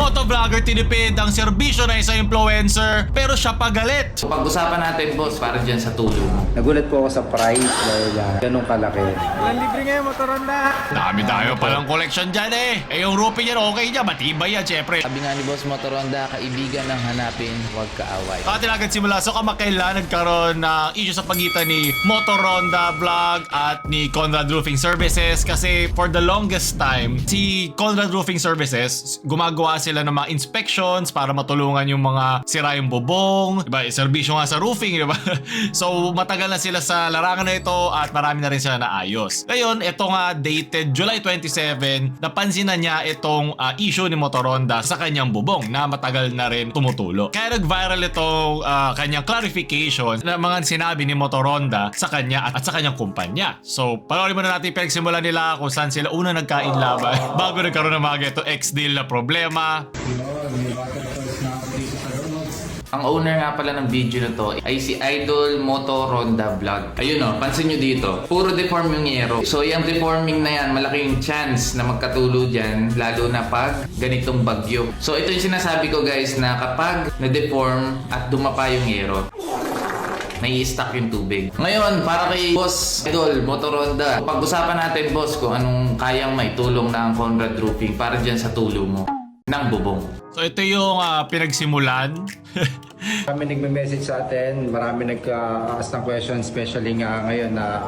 Motovlogger tinipid ang serbisyo na isang influencer pero siya pagalit. So pag-usapan natin boss, para dyan sa tulo mo. Nagulat po ako sa price dahil ganun kalaki. Walang libre ngayon, Motoronda. Dami-dami palang collection dyan eh. Eh yung roofing yan okay dyan, matibay yan syempre. Sabi nga ni Boss Motoronda, kaibigan ng hanapin, huwag kaaway. Atin agad simula. So kamakailan nagkaroon ng issue sa pagitan ni Motoronda Vlog at ni Conrad Roofing Services kasi for the longest time, si Conrad Roofing Services, gumagawa sila ng mga inspections para matulungan yung mga sira yung bubong, diba? Serbisyo nga sa roofing, diba? So matagal na sila sa larangan na ito at marami na rin sila naayos. Ngayon, ito nga dated July 27, napansin na niya itong issue ni Motoronda sa kanyang bubong na matagal na rin tumutulo. Kaya nag-viral itong kanyang clarification na mga sinabi ni Motoronda sa kanya at sa kanyang kumpanya. So, panoorin muna natin pinagsimulan nila kung saan sila una nagkainlaban bago nagkaroon ng mga geto ex-deal na problema. Ang owner nga pala ng video na to ay si Idol Motoronda Vlog. Ayun o, pansin nyo dito, puro deform yung yero. So yung deforming na yan, malaki yung chance na magkatulo dyan, lalo na pag ganitong bagyo. So ito yung sinasabi ko guys, na kapag na-deform at dumapa yung yero, nai-stack yung tubig. Ngayon, para kay Boss Idol Motoronda, pag-usapan natin boss kung anong kayang maitulong ng Conrad Roofing para dyan sa tulo mo ng bubong. So ito yung pinagsimulan. Marami nagme-message sa atin, marami nag-ask ng questions, especially nga ngayon na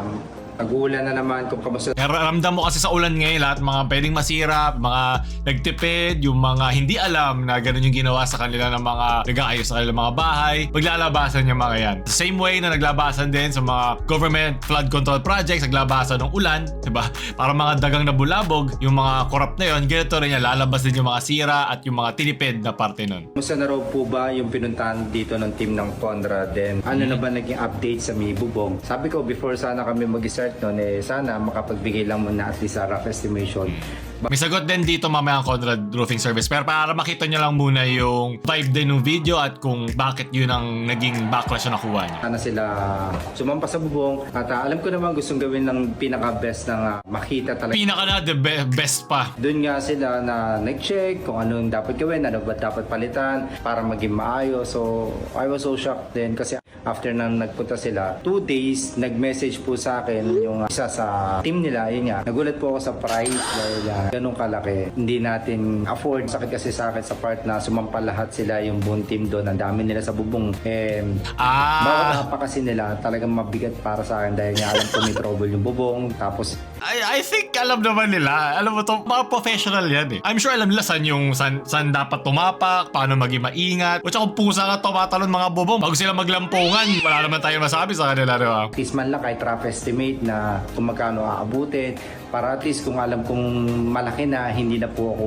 nag-uulan na naman kung kamusta. Ramdam mo kasi sa ulan ngayon lahat mga pwedeng masira, mga nagtipid, yung mga hindi alam na ganun yung ginawa sa kanila ng mga nag-aayos sa kanilang mga bahay, maglalabasan yung mga yan. The same way na naglabasan din sa mga government flood control projects, naglabasan ng ulan, diba? Para mga dagang nabulabog, yung mga corrupt na yun, ganito rin yan, lalabas din yung mga sira at yung mga tinipid na parte nun. Kamusta na raw po ba yung pinuntahan dito ng team ng Conrad? Then ano na ba naging update sa may bubong? Sabi ko before sana kami mag-start noon, sana makapagbigay lang muna at least a rough estimation. May sagot din dito mamaya ang Conrad Roofing Service pero para makita nyo lang muna yung vibe din ng video at kung bakit yun ang naging backlash na nakuha nyo. Sana sila sumampa sa bubong at alam ko naman gustong gawin ng pinaka-best na makita talaga. Pinaka na the best pa. Doon nga sila na nag-check kung ano yung dapat gawin, ano ba dapat palitan para maging maayos. So I was so shocked din kasi after nang nagpunta sila, 2 days nag-message po sa akin yung isa sa team nila. Yun nga, nagulat po ako sa price dahil ganun kalaki. Hindi natin afford. Sakit kasi sa akin sa part na sumampa lahat sila yung buong team doon. Ang dami nila sa bubong. Bawat pa kasi nila talagang mabigat para sa akin dahil nga alam ko may trouble yung bubong. Tapos I think alam naman nila. Alam mo to, mga professional yan eh. I'm sure alam nila saan dapat tumapak, paano maging maingat. O tsaka kung pusa ka tumatalon mga bubong, bago sila maglampungan, wala naman tayo masabi sa kanila, di ba? at least man lang kahit rough estimate na kung magkano aabutin para at least kung alam kong malaki na, hindi na po ako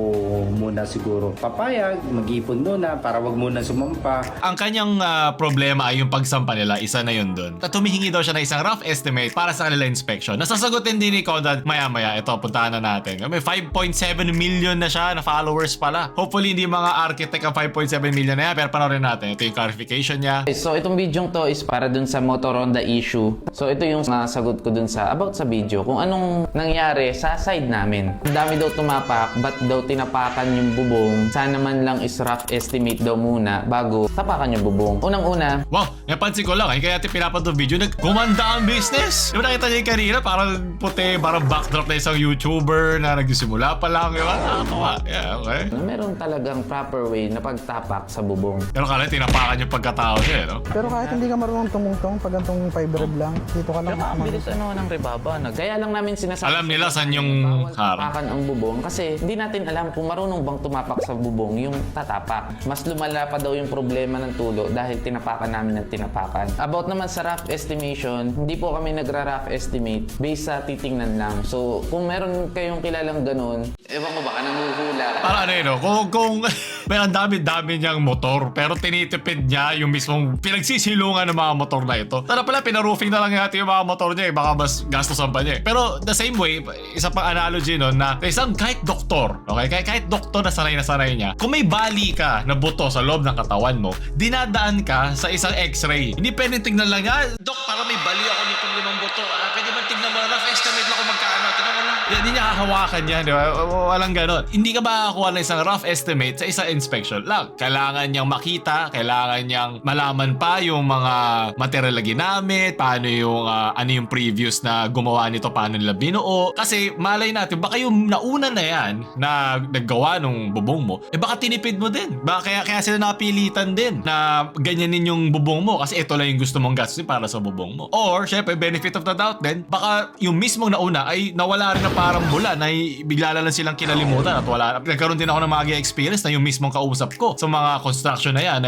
muna siguro papayag, mag-ipon muna para wag muna sumampa. Ang kanyang problema ay yung pagsampa nila, isa na yun dun. At humihingi daw siya ng isang rough estimate para sa kanila inspection. Nasasagutin din ni Conrad maya-maya. Ito, puntahan na natin. May 5.7 million na siya na followers pala. Hopefully, hindi mga architect ang 5.7 million na yan, pero panoorin natin. Ito yung clarification niya. So itong video to is para dun sa Motoronda issue. So ito yung nasagot ko dun sa about sa video. Kung anong nangyari sa side namin. Ang dami daw tumapak, ba't daw tinapakan yung bubong? Sana man lang is rough estimate daw muna bago tapakan yung bubong. Unang-una, Wow, napansin ko lang. Kaya natin pinapad ng video, nagkumanda ang business. Diba nakita niyo yung kanina? Parang puti, parang backdrop na isang YouTuber na nagsisimula pa lang. Diba? Nakakatawa. Yeah, okay. meron talagang proper way na pagtapak sa bubong. Pero kala tinapakan yung pagkatao niya, no? Pero kahit hindi ka marunong tumungtong, pag gantong 5 rev lang, dito ka lang. Ang bilis ng rebaba. Kaya lang namin sinasabi. Alam nila saan yung harap. Tapakan ang bubong kasi hindi natin alam kung marunong bang tumapak sa bubong yung tatapak. Mas lumala pa daw yung problema ng tulo dahil tinapakan namin ng tinapakan. About naman sa rough estimation, hindi po kami nagra-rough estimate based sa titingnan lang. So, kung meron kayong kilalang ganun, ewan ko baka nanguhula. Para ano yun, no? Kung may ang dami-dami niyang motor, pero tinitipid niya yung mismong pinagsisilungan ng mga motor na ito. Sana pala, pinaroofing na lang natin yung mga motor niya, baka mas gastosan pa niya. Pero the same way, isa pang analogy nun na isang kahit doktor, okay? Kahit doktor na sanay niya, kung may bali ka na buto sa loob ng katawan mo, dinadaan ka sa isang x-ray. Hindi pwedeng tignan lang, Dok, para may bali ako nitong 5 buto. Pwede ba tignan mo na rough estimate lang kung magkano? Tignan mo lang. Hindi niya hahawakan yan, di ba? Walang ganon. Hindi ka makakuha ng isang rough estimate sa isang inspection lang. Kailangan niyang makita, kailangan niyang malaman pa yung mga material na ginamit, paano yung, ano yung previous na gumawa nito, paano nila binuo. Kasi malay natin, baka yung nauna na yan na naggawa nung bubong mo, baka tinipid mo din. Baka kaya sila napilitan din na ganyanin yung bubong mo kasi ito lang yung gusto mong gastusin para sa bubong mo. Or, syempre, benefit of the doubt din, baka yung mismong nauna ay nawala rin na parang mula na bigla lang silang kinalimutan at wala. Nagkaroon din ako ng mga experience na yung mismong kausap ko sa mga construction na yan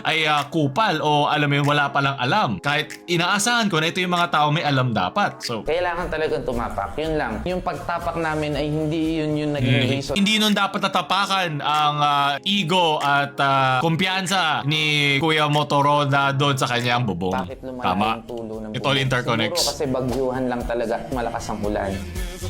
ay kupal o alam mo yung wala palang alam. Kahit inaasahan ko na ito yung mga tao may alam dapat. So, Kailangan talagang tumapak. Yun lang. Yung pagtapak namin ay hindi yun yung naging reason. hindi nun dapat natapakan ang ego at kumpiyansa ni Kuya Motorola doon sa kanyang bubong. Bakit lumala Tama. yung tulo ng It all interconnects. Siguro kasi bagyuhan lang talaga at malakas ang ulan.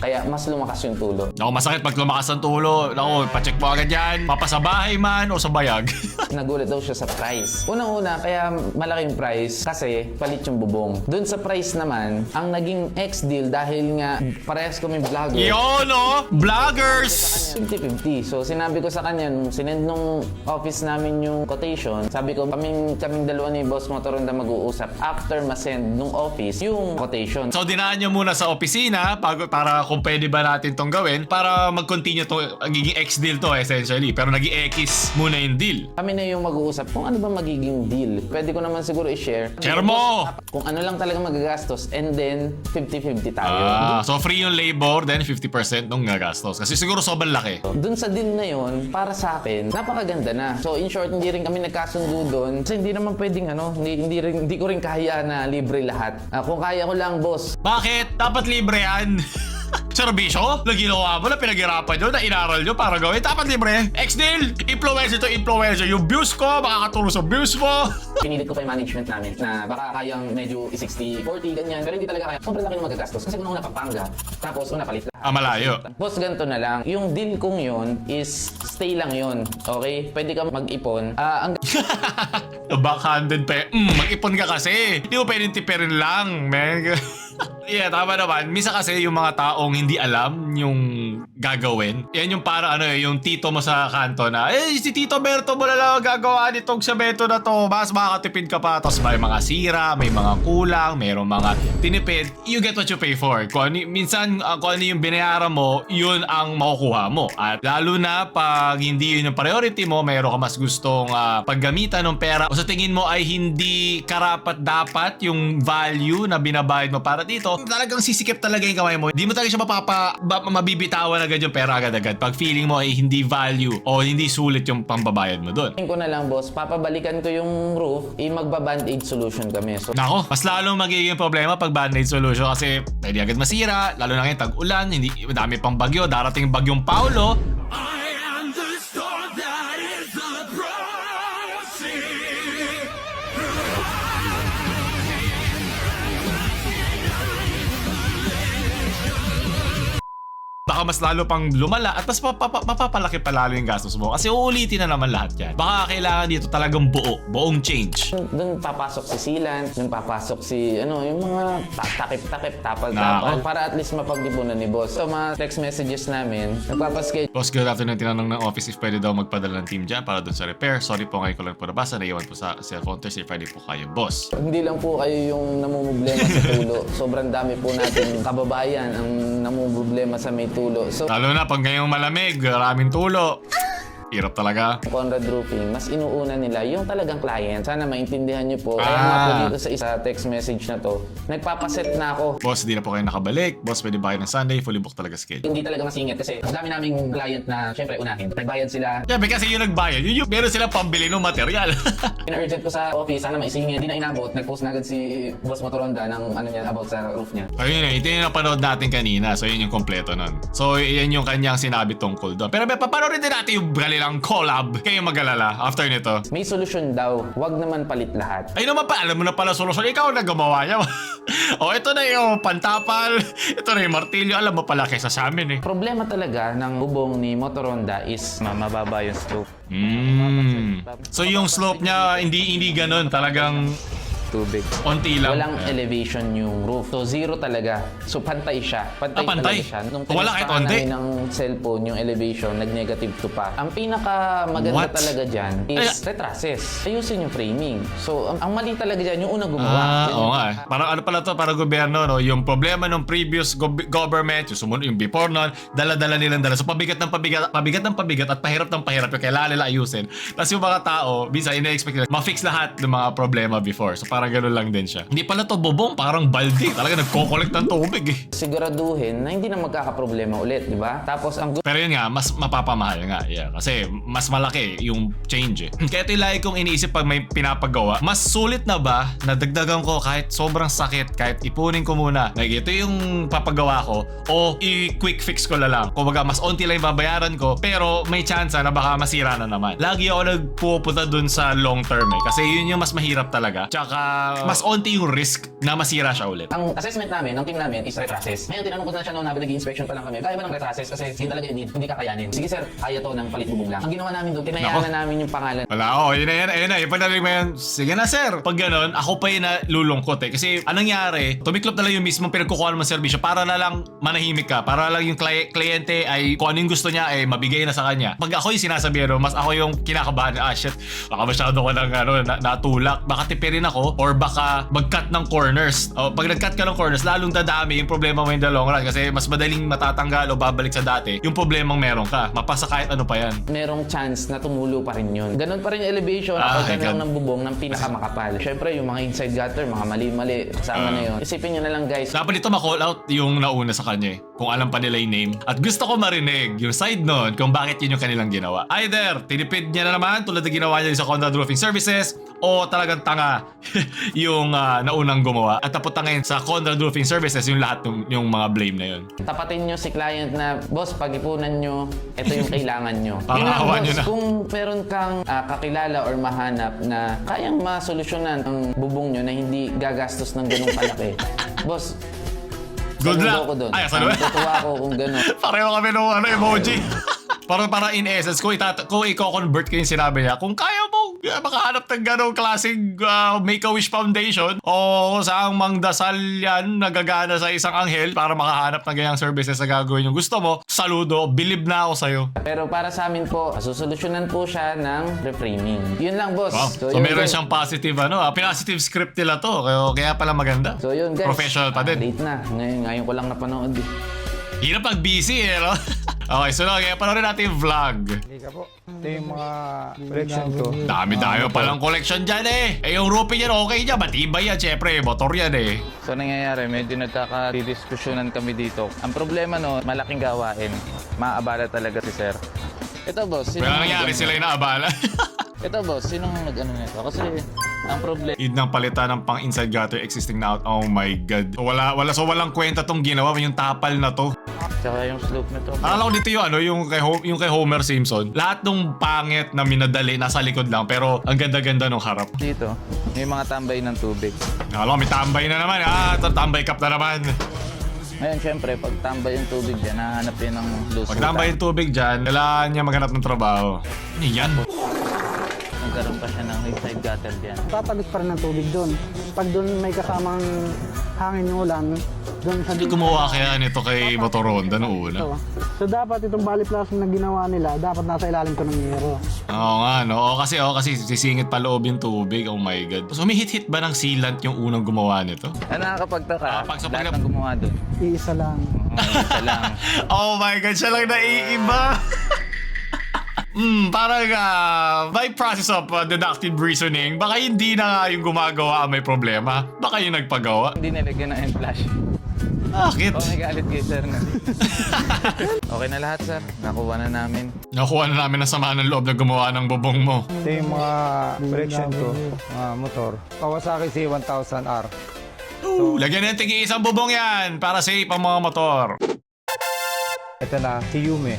Kaya mas lumakas yung tulo. Naku, masakit pag lumakas ang tulo. Naku, pacheck mo agad yan. Papasabahay man o sa bayag. Nagulat daw siya sa price. Unang-una, kaya malaki yung price kasi palit yung bubong. Doon sa price naman, ang naging ex-deal dahil nga parehas kami vlogger. Yo, no? Vloggers! 50-50. So sinabi ko sa kanya, nung sinend nung office namin yung quotation, sabi ko, kaming dalawa ni Boss Motoronda mag-uusap after masend nung office yung quotation. So, dinaan nyo muna sa opisina para kung pwede ba natin tong gawin para mag-continue to, magiging X-deal to essentially. Pero naging X muna yung deal. Kami na yung mag-uusap kung ano ba magiging deal. Pwede ko naman siguro i-share. Share mo! Kung ano lang talaga magagastos and then 50-50 tayo. So, free yung labor, then 50% nung gagastos. Kasi siguro sobrang laki. Doon sa deal na yon, para sa akin, napakaganda na. So in short, hindi rin kami nagkasundo doon. Kasi hindi naman pwedeng hindi ko rin kaya na libre lahat. Kung kaya ko lang, boss. Bakit? Dapat libre yan. Serbisyo? Na ginawa mo, na pinaghirapan nyo, na inaral nyo para gawin. Dapat libre. X-deal! Influencer to influencer. Yung views ko, makakatulong sa views mo. Pinilit ko pa yung management namin na baka kayang medyo 60-40, ganyan. Pero hindi talaga kaya. Sobrang laki ng magagastos. Kasi una Pampanga, tapos una palit lahat. Malayo. Boss, ganito na lang. Yung deal kong yun is stay lang yun. Okay? Pwede ka mag-ipon. Ang Backhanded pa. Mag-ipon ka kasi. Hindi mo pwedeng tipirin lang, man. Yeah, tama naman. Misa kasi yung mga taong hindi alam yung gagawin. Yan yung para yung tito mo sa kanto na, si Tito Berto mo na lang gagawa nitong semento na to. Mas makakatipid ka pa. Tapos may mga sira, may mga kulang, mayroong mga tinipid. You get what you pay for. Minsan, kung ano yung binayaran mo, yun ang makukuha mo. At lalo na pag hindi yun yung priority mo, mayroon ka mas gustong paggamitan ng pera o sa tingin mo ay hindi karapat-dapat yung value na binabayad mo para dito, talagang sisikip talaga yung kamay mo. Hindi mo talaga siya mabibitawan agad yung pera agad-agad pag feeling mo ay hindi value o hindi sulit yung pambabayad mo doon. ko na lang, boss, papabalikan ko yung roof, magba-band-aid solution kami. So, Nako, mas lalong magiging problema pag band-aid solution kasi pwede agad masira, lalo na ngayon tag-ulan, hindi madami pang bagyo, darating bagyong Paulo. Baka mas lalo pang lumala at mas mapapalaki pa lalo yung gastos mo kasi uulitin na naman lahat yan. Baka kailangan dito talagang buong change. doon papasok si sealant, doon papasok si yung mga takip-takip, tapal Nako. para at least mapag-ipunan ni boss. So mga text messages namin, nagpapaschedule. Boss, good afternoon. Tinanong ng office if pwede daw magpadala ng team dyan para dun sa repair. Sorry po, ngayon ko lang po nabasa. Naiwan po sa cellphone. Thursday, Friday po kayo, boss. Hindi lang po kayo yung namumblema sa tulo. Sobrang dami po natin kababayan ang namumblema sa may tulo. So, Lalo na pag ngayong malamig, maraming tulo. Hirap talaga. Conrad Roofing, mas inuuna nila yung talagang client. Sana maintindihan niyo po. Kaya nga po dito sa isa text message na to, nagpapaset na ako. Boss, di na po kayo nakabalik. Boss, pwede ba kayo ng Sunday? Fully booked talaga schedule. Hindi talaga masingit kasi ang dami naming client na syempre unahin. Nagbayad sila. Siyempre kasi yung nagbayad, yung meron silang pambili ng material. In-urgent ko sa office, sana maisingit. Hindi na inabot. Nag-post na agad si Boss Motoronda ng niya about sa roof niya. Ayun ito yung napanood natin kanina. So yun yung kompleto nun. So yan yung kanyang sinabi tungkol doon. Pero papanoorin din natin yung kanilang collab. Kayo mag-alala after nito. May solusyon daw. Huwag naman palit lahat. Ay naman pa, alam mo na pala solusyon. Ikaw ang naggumawa niya. O ito na yung pantapal. Ito na yung martilyo. Alam mo pala kaysa sa amin eh. Problema talaga ng bubong ni Motoronda is mababa yung slope. So yung slope niya hindi ganun. Talagang tubig. Konti lang. Walang Ayan. elevation yung roof. So, zero talaga. So, pantay siya. Pantay, Pantay? talaga siya. Nung Wala kahit tinistahan onti? namin ng cellphone, yung elevation, nag-negative 2 pa. Ang pinaka maganda What? talaga dyan is retraces. Ayusin yung framing. So, ang mali talaga dyan, yung unang gumawa. Yun Oo yung- nga. Parang ano pala to, para gobyerno, no? Yung problema ng previous government, yung sumunod, yung before nun, dala-dala nilang dala. So pabigat ng pabigat at pahirap ng pahirap yung kailangan nila ayusin. Tapos yung mga tao, minsan ina-expect nila, ma-fix lahat ng mga problema before. So parang gano'n lang din siya. Hindi pala to bubong, parang balde. Talaga nagko-collect ng tubig eh. siguraduhin na hindi na magkakaproblema ulit, di ba? Tapos ang Pero yun nga, mas mapapamahal nga. Yeah. Kasi mas malaki yung change eh. Kaya ito yung lagi kong iniisip pag may pinapagawa. Mas sulit na ba na dagdagan ko kahit sobrang sakit, kahit ipunin ko muna. Like, ito yung papagawa ko o i-quick fix ko na lang. Kumbaga, mas onti lang yung babayaran ko pero may chance na baka masira na naman. Lagi ako nagpupunta dun sa long term eh. Kasi yun yung mas mahirap talaga. Tsaka, mas onti yung risk na masira siya ulit. Ang assessment namin, ng team namin is retraces. Ngayon, tinanong ko na siya noon habang nag-inspection pa lang kami. Kaya ba ng retraces? Kasi yun talaga yung need. Hindi kakayanin. Sige sir, kaya to ng palit bubong lang. Ang ginawa namin doon, tinayaan na namin yung pangalan. Wala, yun na yan, ayun na. Yung pagdating mo yan, sige na sir. Pag gano'n, ako pa yung nalulungkot eh. Kasi anong nangyari, tumiklop na lang yung mismong pinagkukuha ng serbisyo para na lang manahimik ka. Para lang yung kliyente ay kung ano yung gusto niya ay mabigay na sa kanya. Pag ako yung sinasabihan, mas ako yung kinakabahan, shit, baka masyado ko ng natulak. Baka tipirin ako or baka mag-cut ng corners. O, pag nag-cut ka ng corners, lalong dadami yung problema mo in the long run kasi mas madaling matatanggal o babalik sa dati yung problemang meron ka. Mapasa kahit ano pa yan. Merong chance na tumulo pa rin yun. Ganon pa rin yung elevation Ah, kapag my lang God. ng bubong ng pinakamakapal. Siyempre, yung mga inside gutter, mga mali-mali, kasama na yun. Isipin nyo na lang guys, Dapat dito ma-call out yung nauna sa kanya eh. Kung alam pa nila yung name. At gusto ko marinig yung side nun kung bakit yun yung kanilang ginawa. Either tinipid niya na naman tulad na ginawa niya sa Conrad Roofing Services o talagang tanga yung naunang gumawa. At tapos tangayin sa Conrad Roofing Services yung lahat yung mga blame na yun. tapatin nyo si client na, boss, pag-ipunan nyo, ito yung kailangan nyo. Parang Yun lang, awan boss, nyo na. kung meron kang kakilala or mahanap na kayang masolusyonan ang bubong nyo na hindi gagastos ng ganung kalaki, boss, Good saludo luck. ko doon. Ay, saludo. Tutuwa ako kung gano'n. Pareho kami ng emoji. para in essence, kung i-convert ko yung sinabi niya, kung kaya mo makahanap ng ganong klaseng Make-A-Wish Foundation o saang mangdasal yan nagagana sa isang anghel para makahanap ng ganyang services na gagawin yung gusto mo, saludo, believe na ako sa'yo. Pero para sa amin po, susolusyonan po siya ng reframing. Yun lang, boss. Wow. So yun, meron guys. siyang positive positive script nila to. Kaya pala maganda. So yun, guys. Professional pa din. Late na. Ngayon ko lang napanood. Hirap pag busy eh, no? Okay, so kaya panoorin natin yung vlog. Ika po. Ito yung mga collection ko. Dami-dami palang collection dyan eh. Yung roofing yan okay dyan. Matibay yan, syempre. Motor yan eh. So nangyayari, medyo nagkakadiskusyonan kami dito. Ang problema no, malaking gawain. Maaabala talaga si sir. Ito boss, sino Kaya nangyari sila yung naabala. Ito boss, sinong nag-ano nito? Kasi ang problema, Yun ng palitan ng pang inside gutter existing na out. Oh my God. So walang kwenta tong ginawa. Yung tapal na to. tsaka yung slope nito. Akala ko dito yung kay Homer Simpson. Lahat ng pangit na minadali nasa likod lang. Pero ang ganda-ganda nung harap. Dito, may mga tambay ng tubig. Akala ko may tambay na naman. Tambay cup na naman. Ngayon, syempre, pag tambay yung tubig dyan, nahanap yun ng lusutan. Pag tambay yung tubig dyan, kailangan niya maghanap ng trabaho. Ano yan? Nagkaroon pa siya ng inside gutter dyan. Tatagos pa rin ng tubig doon. Pag doon may kasamang hangin yung ulan, doon sa Hindi gumawa kaya nito kay Motoronda noong una. Ito. So dapat itong bali plastic na ginawa nila, dapat nasa ilalim to ng yero. Oo nga, no? Kasi sisingit pa loob yung tubig. Oh my God. So, humihit-hit ba ng sealant yung unang gumawa nito? Ang nakakapagtaka, Pag sa lahat ng gumawa doon. Iisa lang. Isa lang. Oh my God, siya lang naiiba. Parang by process of deductive reasoning, baka hindi na nga yung gumagawa ang may problema. Baka yung nagpagawa. Hindi nilagyan ng end flash. Bakit? Oh, may galit kay sir na. Okay na lahat sir, nakuha na namin. Nakuha na namin ang sama ng loob na gumawa ng bubong mo. Ito yung mga collection ko, mga motor. Kawasaki C1000R. Lagyan ng tigi isang bubong yan para safe ang mga motor. Ito na, si Yume.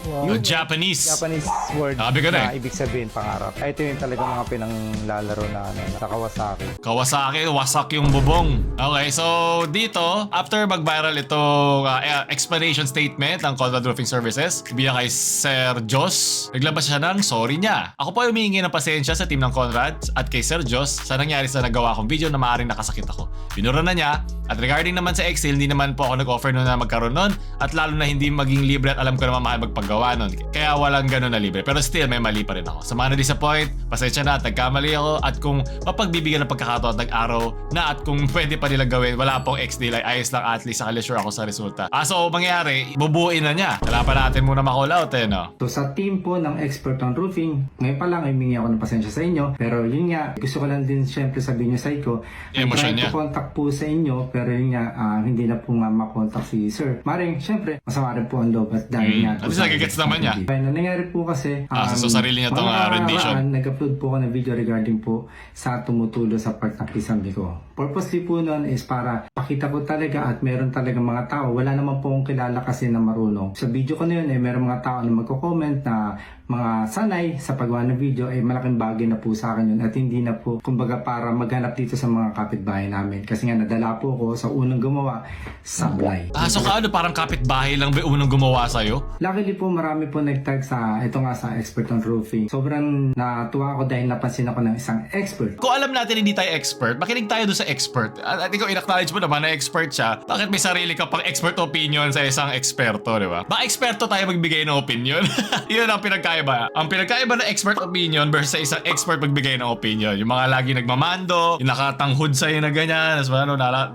Wow. Yung Japanese. Japanese word Sabi ko na na ibig sabihin pangarap. Ito yung talaga mga pinanglalaro na sa Kawasaki. Kawasaki, wasak yung bubong. Okay, so dito, after mag-viral itong explanation statement ng Conrad Roofing Services, bilang kay Sir Jos, naglabas siya ng sorry niya. Ako po ay humihingi ng pasensya sa team ng Conrad at kay Sir Jos sa nangyari sa nagawa kong video na maaaring nakasakit ako. Binura na niya. At regarding naman sa Excel, hindi naman po ako nag-offer nun na magkaroon nun at lalo na hindi maging libre at alam ko naman mahal magpaggawa nun. Kaya walang ganun na libre. Pero still, may mali pa rin ako. Sa mga na-disappoint, pasensya na at nagkamali ako at kung mapagbibigyan ng pagkakataon at nag-araw na at kung pwede pa nilang gawin, wala pong X-deal ay ayos lang at least sakali sure ako sa resulta. So mangyari, bubuin na niya. Wala pa natin muna ma-call out no? So sa team po ng expert on roofing, ngayon pa lang ay humingi ako ng pasensya sa inyo. Pero yun nga, gusto ko lang din syempre sabihin yung side ko. Emotion niya. Try to contact po sa inyo, pero yun nga, hindi na po nga makontak si sir. Maring, syempre, masama rin po ang loob at dahil nga. At least nagigets naman niya. Kaya nangyari po kasi, so sarili niya tong rendition. Nag-upload po ako ng video regarding po sa tumutulo sa part ng Kisambi ko. Purposely po nun is para pakita ko talaga at meron talaga mga tao. Wala naman po akong kilala kasi na marunong. Sa video ko na yun, meron mga tao na magko-comment na mga sanay sa paggawa ng video ay malaking bagay na po sa akin yun at hindi na po kumbaga para maghanap dito sa mga kapitbahay namin kasi nga nadala po ko sa unang gumawa sablay. So parang kapitbahay lang ba unang gumawa sa'yo? Luckily po marami po nagtag sa ito nga sa expert on roofing. Sobrang natuwa ako dahil napansin ako ng isang expert. Kung alam natin hindi tayo expert, makinig tayo doon sa expert. At ikaw in-acknowledge mo naman na expert siya. Bakit may sarili ka pang expert opinion sa isang eksperto, di ba? Ba eksperto tayo magbigay ng opinion? Yun ang pinagkaiba. Ang pinagkaiba ng expert opinion versus sa isang expert magbigay ng opinion. Yung mga lagi nagmamando, yung nakatanghod sa'yo na ganyan. Tapos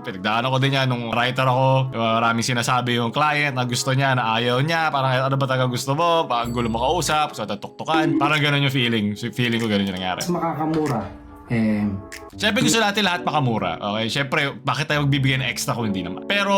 pinagdaanan ko din yan nung writer ako. Maraming sinasabi yung client na gusto niya, na ayaw niya. Parang ano ba talaga gusto mo? Parang gulo makausap, so tatuktukan. Parang ganun yung feeling. Feeling ko ganun yung nangyari. Mas makakamura. Siyempre gusto natin lahat makamura. Okay? Siyempre, bakit tayo magbibigay ng extra kung hindi naman? Pero,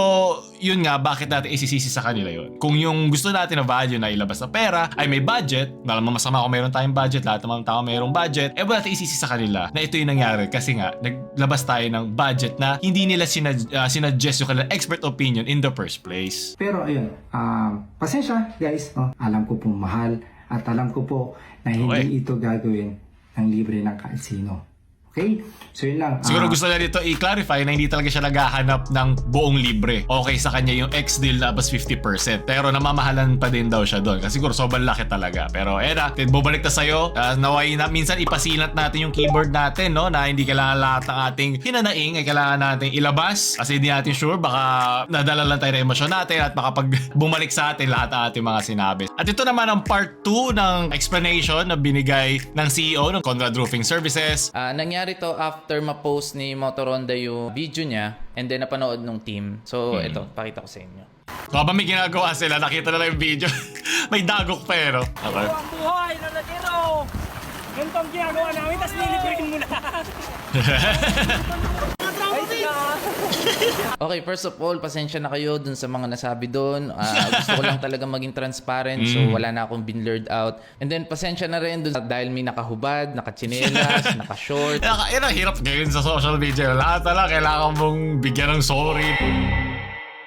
yun nga, bakit natin isisisi sa kanila yun? Kung yung gusto natin na value na ilabas na pera ay may budget, naman masama kung mayroon tayong budget, lahat naman tao mayroong budget, wala natin isisi sa kanila na ito yung nangyari kasi nga, naglabas tayo ng budget na hindi nila sinuggest yung kanilang expert opinion in the first place. Pero ayun, pasensya guys, alam ko pong mahal at alam ko po na hindi ito gagawin ng libre ng kahit sino. Okay? So yun lang. Siguro gusto niya dito i-clarify na hindi talaga siya naghahanap ng buong libre. Okay sa kanya yung X-deal na bas 50%. Pero namamahalan pa din daw siya doon. Kasi siguro sobrang laki talaga. Pero bumalik na sa'yo. Naway na minsan ipasilat natin yung keyboard natin, no? Na hindi kailangan lahat ng ating hinanaing ay kailangan natin ilabas. Kasi hindi natin sure baka nadala lang tayo ng emosyon natin at baka pag bumalik sa atin lahat ng ating mga sinabi. At ito naman ang part 2 ng explanation na binigay ng CEO ng Conrad Roofing Services. Nangyari to after ma-post ni Motoronda yung video niya and then napanood nung team. So, ito, pakita ko sa inyo. So, habang may ginagawa sila, nakita na lang yung video. May dagok pero. Okay. Ang buhay na nagiro! Ganito ang ginagawa namin, tapos nilibrikin mo na. Okay, first of all, pasensya na kayo dun sa mga nasabi dun. Gusto ko lang talaga maging transparent, so wala na akong binlurred out. And then, pasensya na rin dun dahil may nakahubad, nakachinelas, nakashort. Yan ang hirap ngayon sa social media. Lahat talaga kailangan mong bigyan ng sorry.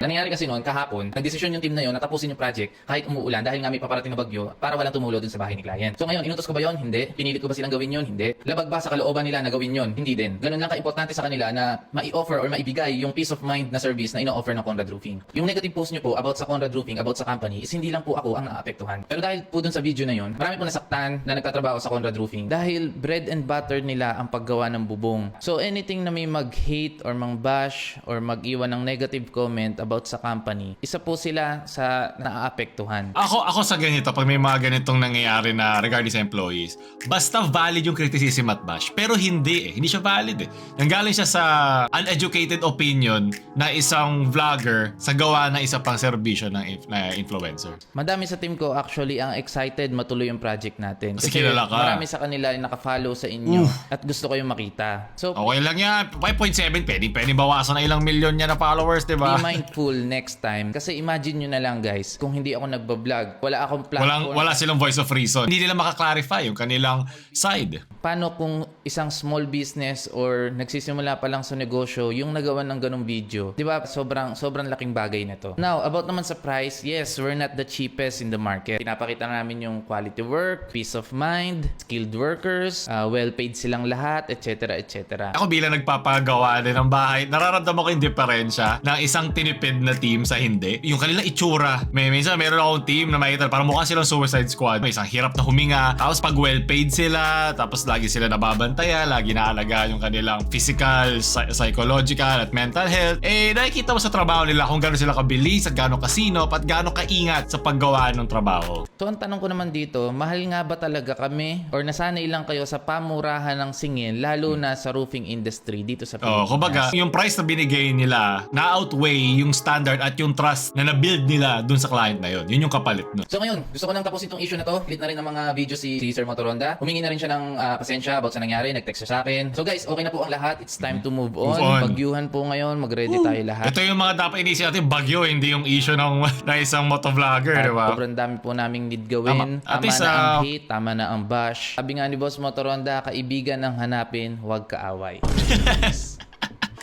Nangyari kasi noon, kahapon, nagdesisyon yung team na yun na tapusin yung project kahit umuulan dahil nga may paparating na bagyo para walang tumulo dun sa bahay ni client. So ngayon, inutos ko ba yun? Hindi. Pinilit ko ba silang gawin yun? Hindi. Labag ba sa kalooban nila na gawin yun? Hindi din. Ganun lang ka-importante sa kanila na mai-offer or maibigay yung peace of mind na service na ino-offer ng Conrad Roofing. Yung negative post nyo po about sa Conrad Roofing, about sa company, is hindi lang po ako ang naapektuhan. Pero dahil po dun sa video na yun, marami po nasaktan na nagtatrabaho sa Conrad Roofing dahil bread and butter nila ang paggawa ng bubong. So anything na may mag-hate or mang-bash or mag-iwan ng negative comment about sa company, isa po sila sa naaapektuhan. Ako sa ganito, pag may mga ganitong nangyayari na regarding sa employees, basta valid yung criticism at bash. Pero hindi siya valid eh. Nanggaling siya sa uneducated opinion na isang vlogger sa gawa na isa pang serbisyo ng influencer. Madami sa team ko actually ang excited matuloy yung project natin. Kasi kilala ka. Marami sa kanila yung nakafollow sa inyo at gusto ko yung makita. So, Okay lang yan. 5.7, pwede bawasan na ilang milyon niya na followers, di ba? be mindful careful next time. Kasi imagine nyo na lang guys, kung hindi ako nagbablog, wala akong platform. Wala silang voice of reason. Hindi nila makaklarify yung kanilang side. Paano kung isang small business or nagsisimula pa lang sa negosyo yung nagawa ng ganong video? Di ba? Sobrang laking bagay na to. Now, about naman sa price, yes, we're not the cheapest in the market. Pinapakita namin yung quality work, peace of mind, skilled workers, well-paid silang lahat, etc. etc. Ako bilang nagpapagawa din ng bahay, nararamdaman ko yung diferensya ng isang tinipid na team sa hindi. Yung kanilang itsura. Minsan meron akong team na makita parang mukha silang Suicide Squad. May isang hirap na huminga. Tapos pag well-paid sila, tapos lagi sila nababantayan, lagi naalaga yung kanilang physical, psychological at mental health. Nakikita mo sa trabaho nila kung gaano sila kabilis at gaano kasino at gaano kaingat sa paggawa ng trabaho. So ang tanong ko naman dito, mahal nga ba talaga kami? Or nasanay lang kayo sa pamurahan ng singil, lalo na sa roofing industry dito sa Pilipinas? Kumbaga, yung price na binigay nila na-outweigh yung standard at yung trust na na-build nila dun sa client na yun. Yun yung kapalit nun. So ngayon, gusto ko nang tapusin tong issue na to. Lit na rin ng mga video si Sir Motoronda. Humingi na rin siya ng pasensya about sa nangyari. Nag-text siya sa akin. So guys, okay na po ang lahat. It's time to move on. Bagyuhan po ngayon. Mag-ready tayo lahat. Ito yung mga dapat inisip natin, bagyo, hindi yung issue ng na isang motovlogger, di ba? Sobrang dami po naming need gawin. At Tama least, na ang hate, tama na ang bash. Sabi nga ni Boss Motoronda, kaibigan ang hanapin, huwag kaaway.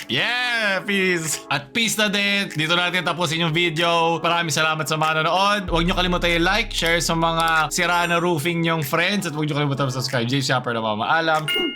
Yeah, peace! At peace na din. Dito natin tapusin yung video. Maraming salamat sa mga nanonood. Huwag nyo kalimutan i-like, share sa mga sira na roofing nyong friends. At huwag nyo kalimutan subscribe. Jay Shopper na mamaalam.